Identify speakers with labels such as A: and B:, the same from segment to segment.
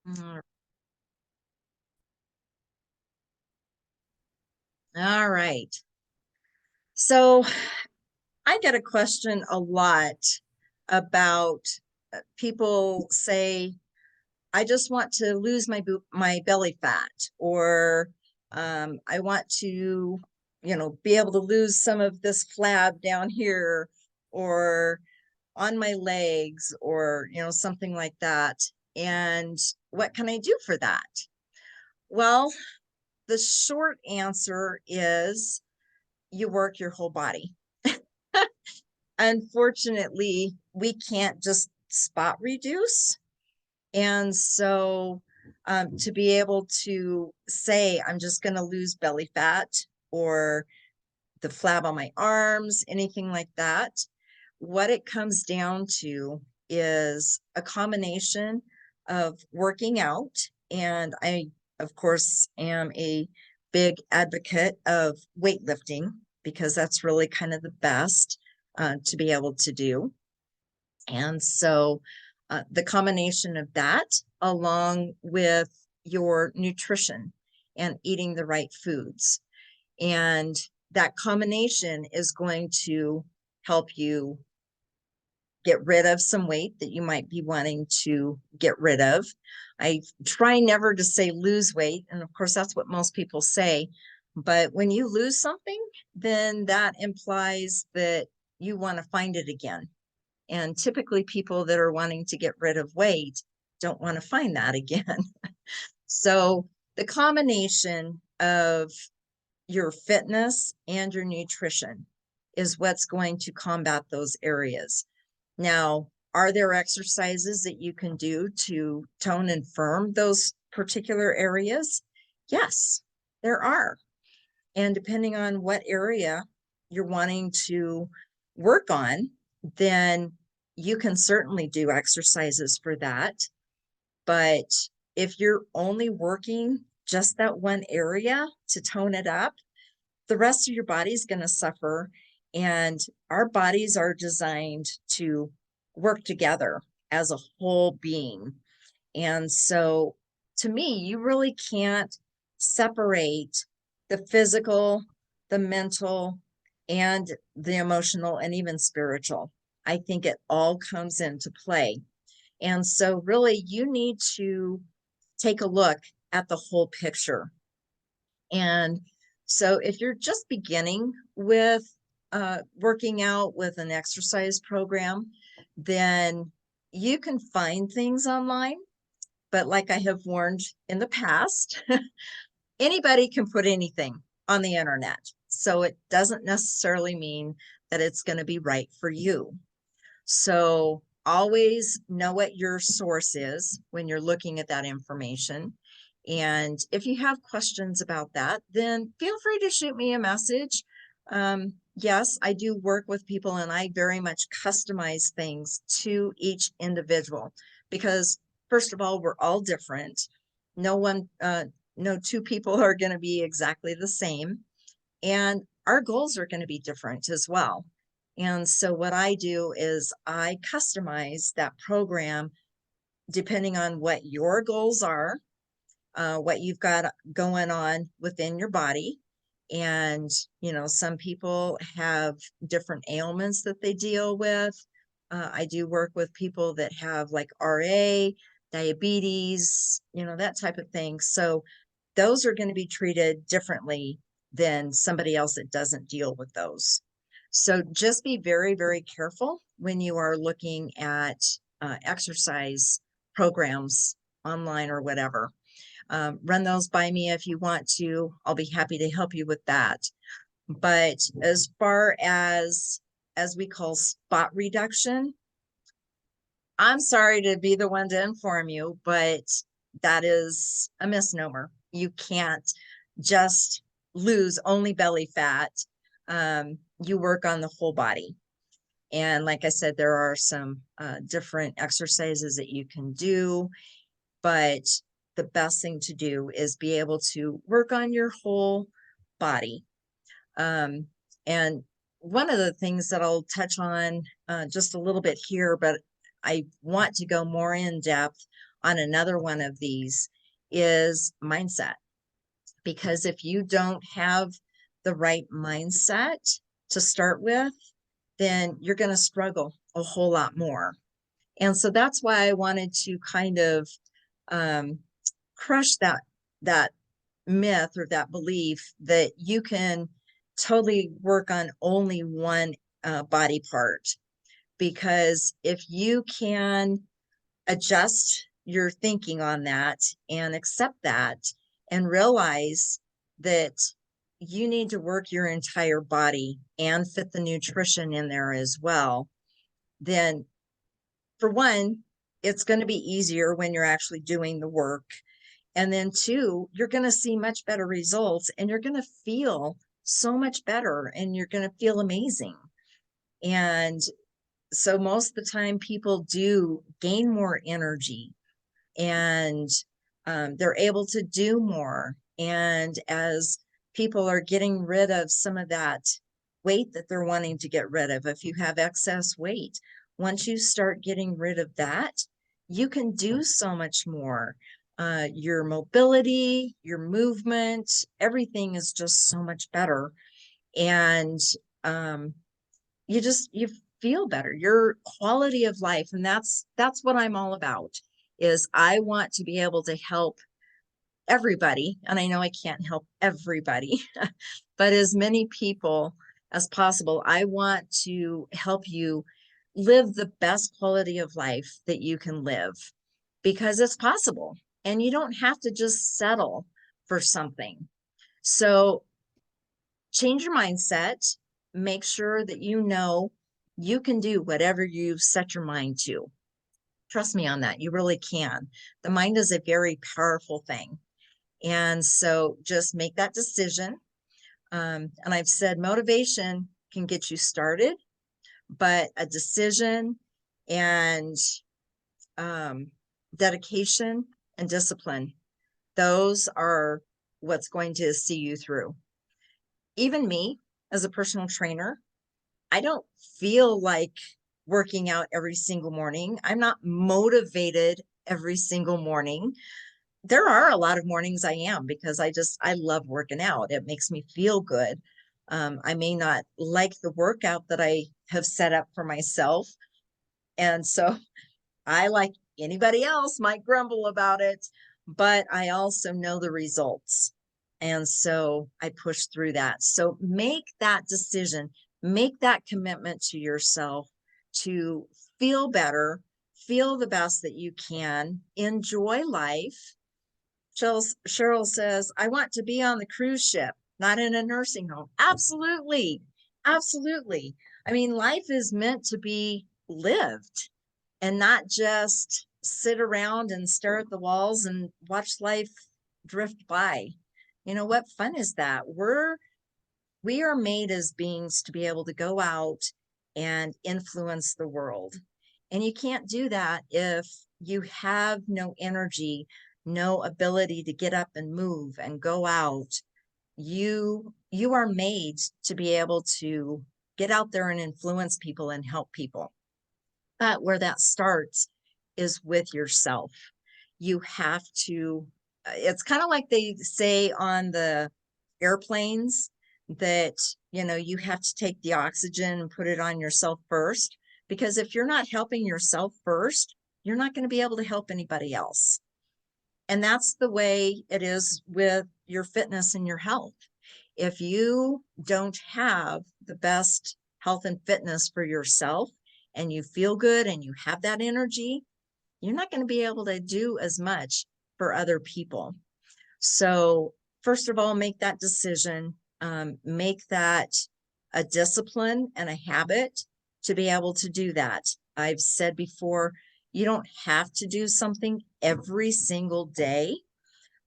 A: Mm. All right. So I get a question a lot about people say, I just want to lose my belly fat, or I want to, be able to lose some of this flab down here, or on my legs, or, something like that. And what can I do for that? Well, the short answer is you work your whole body. Unfortunately, we can't just spot reduce. And so to be able to say, I'm just going to lose belly fat or the flab on my arms, anything like that, what it comes down to is a combination of working out. And I, of course, am a big advocate of weightlifting because that's really kind of the best to be able to do. And so the combination of that, along with your nutrition and eating the right foods, and that combination is going to help you get rid of some weight that you might be wanting to get rid of. I try never to say lose weight. And of course, that's what most people say. But when you lose something, then that implies that you want to find it again. And typically, people that are wanting to get rid of weight don't want to find that again. So, the combination of your fitness and your nutrition is what's going to combat those areas. Now, are there exercises that you can do to tone and firm those particular areas? Yes, there are. And depending on what area you're wanting to work on, then you can certainly do exercises for that. But if you're only working just that one area to tone it up, the rest of your body is going to suffer. And our bodies are designed to work together as a whole being. And so, to me, you really can't separate the physical, the mental, and the emotional, and even spiritual. I think it all comes into play. And so, really, you need to take a look at the whole picture. And so, if you're just beginning with working out with an exercise program, then you can find things online. But like I have warned in the past, anybody can put anything on the internet. So it doesn't necessarily mean that it's going to be right for you. So always know what your source is when you're looking at that information. And if you have questions about that, then feel free to shoot me a message. Yes, I do work with people and I very much customize things to each individual because, first of all, we're all different. No two people are going to be exactly the same. And our goals are going to be different as well. And so what I do is I customize that program depending on what your goals are, what you've got going on within your body. And, some people have different ailments that they deal with. I do work with people that have like RA, diabetes, that type of thing. So those are going to be treated differently than somebody else that doesn't deal with those. So just be very, very careful when you are looking at exercise programs online or whatever. Run those by me if you want to. I'll be happy to help you with that. But as far as we call spot reduction, I'm sorry to be the one to inform you, but that is a misnomer. You can't just lose only belly fat. You work on the whole body. And like I said, there are some different exercises that you can do, but the best thing to do is be able to work on your whole body. And one of the things that I'll touch on just a little bit here, but I want to go more in depth on another one of these is mindset. Because if you don't have the right mindset to start with, then you're going to struggle a whole lot more. And so that's why I wanted to kind of um, crush that myth or that belief that you can totally work on only one body part. Because if you can adjust your thinking on that and accept that and realize that you need to work your entire body and fit the nutrition in there as well, then for one, it's going to be easier when you're actually doing the work. And then two, you're going to see much better results and you're going to feel so much better and you're going to feel amazing. And so most of the time people do gain more energy and they're able to do more. And as people are getting rid of some of that weight that they're wanting to get rid of, if you have excess weight, once you start getting rid of that, you can do so much more. Your mobility, your movement, everything is just so much better. And um, you feel better, your quality of life. And that's what I'm all about, is I want to be able to help everybody. And I know I can't help everybody, but as many people as possible. I want to help you live the best quality of life that you can live, because it's possible and you don't have to just settle for something. So change your mindset, make sure that you know you can do whatever you set your mind to. Trust me on that. You really can. The mind is a very powerful thing. And so just make that decision. And I've said motivation can get you started, but a decision and um, dedication and discipline, those are what's going to see you through. Even me, as a personal trainer, I don't feel like working out every single morning. I'm not motivated every single morning. There are a lot of mornings I am, because I love working out. It makes me feel good. I may not like the workout that I have set up for myself. And so I, like anybody else, might grumble about it, but I also know the results. And so I push through that. So make that decision, make that commitment to yourself to feel better, feel the best that you can, enjoy life. Cheryl says, I want to be on the cruise ship, not in a nursing home. Absolutely. Absolutely. I mean, life is meant to be lived and not just sit around and stare at the walls and watch life drift by. You know, what fun is that? We are made as beings to be able to go out and influence the world. And you can't do that if you have no energy, no ability to get up and move and go out. You are made to be able to get out there and influence people and help people. But where that starts is with yourself. You have to, it's kind of like they say on the airplanes that, you know, you have to take the oxygen and put it on yourself first. Because if you're not helping yourself first, you're not going to be able to help anybody else. And that's the way it is with your fitness and your health. If you don't have the best health and fitness for yourself and you feel good and you have that energy, you're not going to be able to do as much for other people. So first of all, make that decision, make that a discipline and a habit to be able to do that. I've said before, you don't have to do something every single day.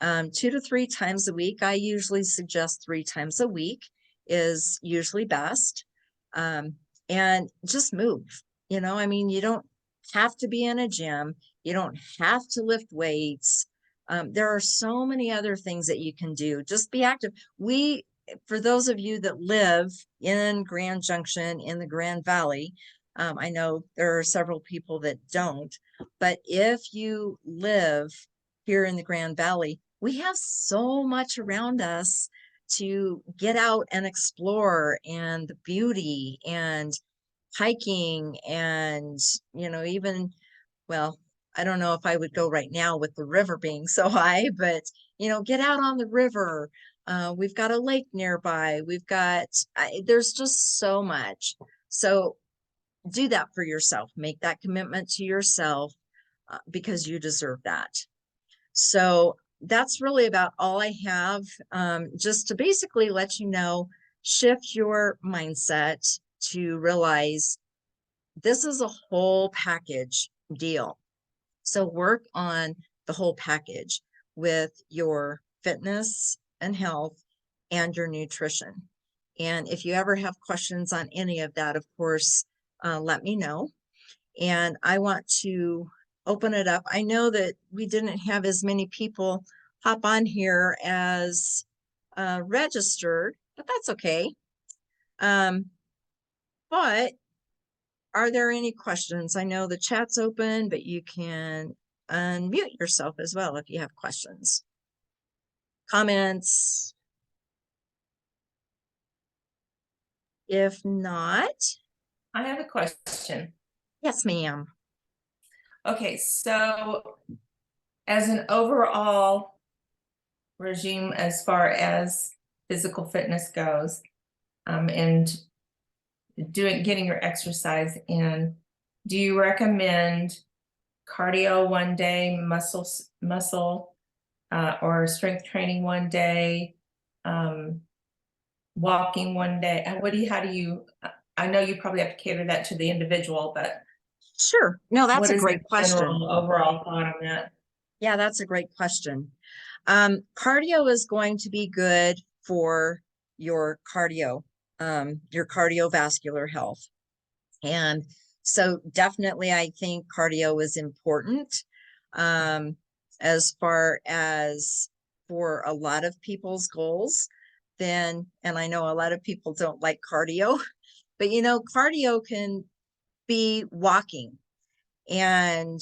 A: 2 to 3 times a week. I usually suggest 3 times a week is usually best. And just move. You know, I mean, you don't have to be in a gym. You don't have to lift weights. There are so many other things that you can do. Just be active. For those of you that live in Grand Junction, in the Grand Valley, I know there are several people that don't, but if you live here in the Grand Valley, we have so much around us to get out and explore, and the beauty and hiking, and even, well, I don't know if I would go right now with the river being so high, but get out on the river. We've got a lake nearby. There's just so much. So do that for yourself. Make that commitment to yourself, because you deserve that. So that's really about all I have, just to basically let you know, shift your mindset to realize this is a whole package deal. So work on the whole package with your fitness and health and your nutrition. And if you ever have questions on any of that, of course, let me know. And I want to open it up. I know that we didn't have as many people hop on here as registered, but that's okay. But are there any questions? I know the chat's open, but you can unmute yourself as well if you have questions, comments. If not,
B: I have a question.
A: yes, ma'am.
B: Okay, so as an overall regime as far as physical fitness goes, and getting your exercise in, do you recommend cardio one day, muscle, or strength training one day, walking one day? How do you, I know you probably have to cater that to the individual, but
A: Sure. No, that's
B: what
A: a
B: is the
A: great question.
B: general overall thought on that?
A: Yeah, that's a great question. Cardio is going to be good for your your cardiovascular health. And so definitely I think cardio is important. Um, as far as for a lot of people's goals, and I know a lot of people don't like cardio, but cardio can be walking. And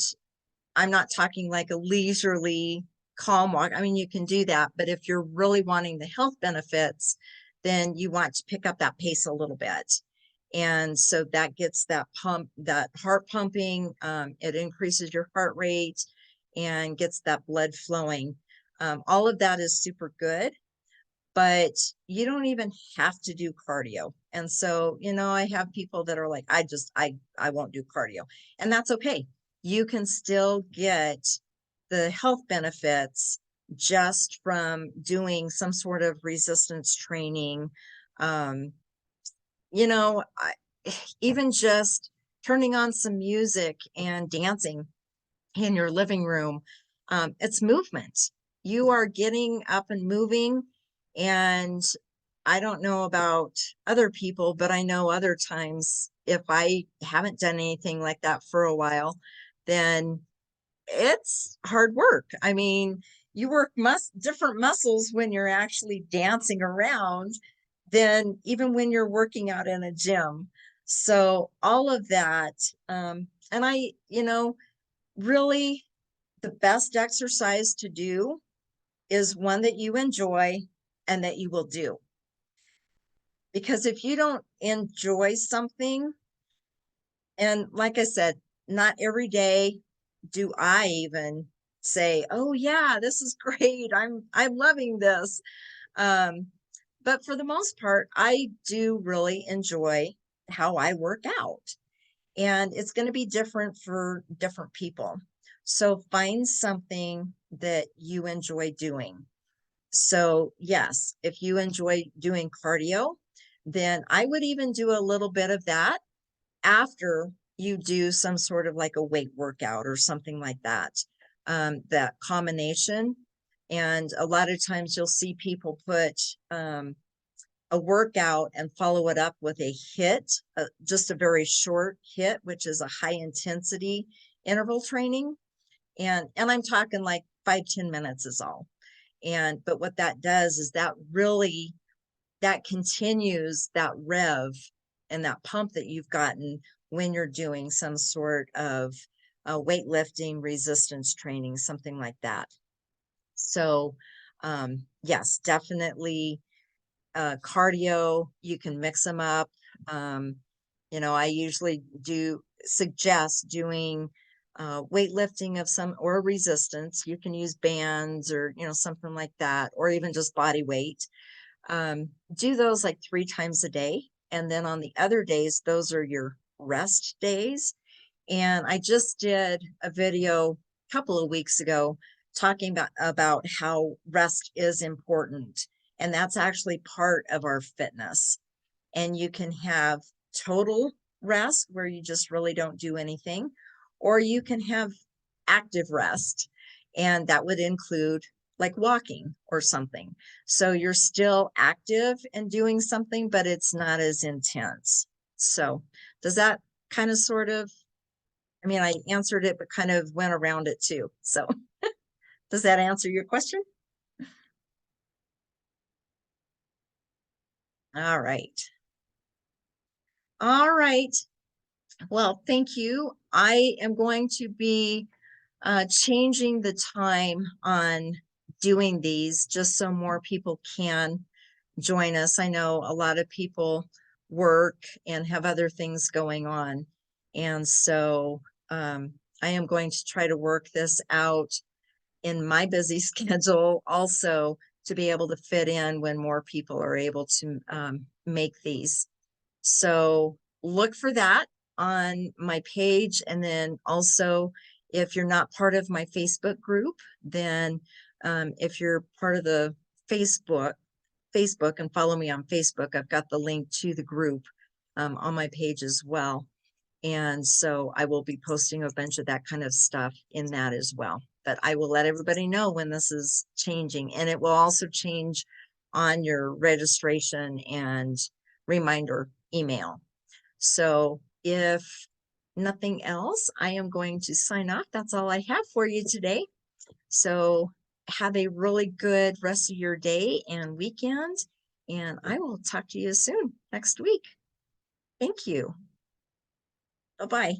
A: I'm not talking like a leisurely calm walk. I mean, you can do that, but if you're really wanting the health benefits, then you want to pick up that pace a little bit. And so that gets that heart pumping. It increases your heart rate and gets that blood flowing. All of that is super good, but you don't even have to do cardio. And so, I have people that are like, I won't do cardio, and that's okay. You can still get the health benefits just from doing some sort of resistance training. Um, even just turning on some music and dancing in your living room. It's movement. You are getting up and moving. And I don't know about other people, but I know other times if I haven't done anything like that for a while, then it's hard work. I mean, you work different muscles when you're actually dancing around than even when you're working out in a gym. So all of that, and really the best exercise to do is one that you enjoy and that you will do. Because if you don't enjoy something, and like I said, not every day do I even say, "Oh yeah, this is great. I'm loving this." Um, but for the most part, I do really enjoy how I work out. And it's going to be different for different people. So find something that you enjoy doing. So yes, if you enjoy doing cardio, then I would even do a little bit of that after you do some sort of like a weight workout or something like that. That combination. And a lot of times you'll see people put a workout and follow it up with a HIIT, just a very short HIIT, which is a high intensity interval training. And I'm talking like 5-10 minutes is all. But what that does is that continues that rev and that pump that you've gotten when you're doing some sort of weightlifting, resistance training, something like that. So, yes, definitely cardio, you can mix them up. I usually do suggest doing weightlifting of some or resistance. You can use bands or, something like that, or even just body weight. Do those like 3 times a day. And then on the other days, those are your rest days. And I just did a video a couple of weeks ago talking about how rest is important. And that's actually part of our fitness. And you can have total rest where you just really don't do anything, or you can have active rest. And that would include like walking or something. So you're still active and doing something, but it's not as intense. So does that kind of sort of, I mean, I answered it, but kind of went around it too. So does that answer your question? All right. All right. Well, thank you. I am going to be changing the time on doing these just so more people can join us. I know a lot of people work and have other things going on. And so I am going to try to work this out in my busy schedule also to be able to fit in when more people are able to make these. So look for that on my page. And then also, if you're not part of my Facebook group, then if you're part of the Facebook and follow me on Facebook, I've got the link to the group on my page as well. And so I will be posting a bunch of that kind of stuff in that as well. But I will let everybody know when this is changing. And it will also change on your registration and reminder email. So if nothing else, I am going to sign off. That's all I have for you today. So have a really good rest of your day and weekend. And I will talk to you soon next week. Thank you. Bye-bye.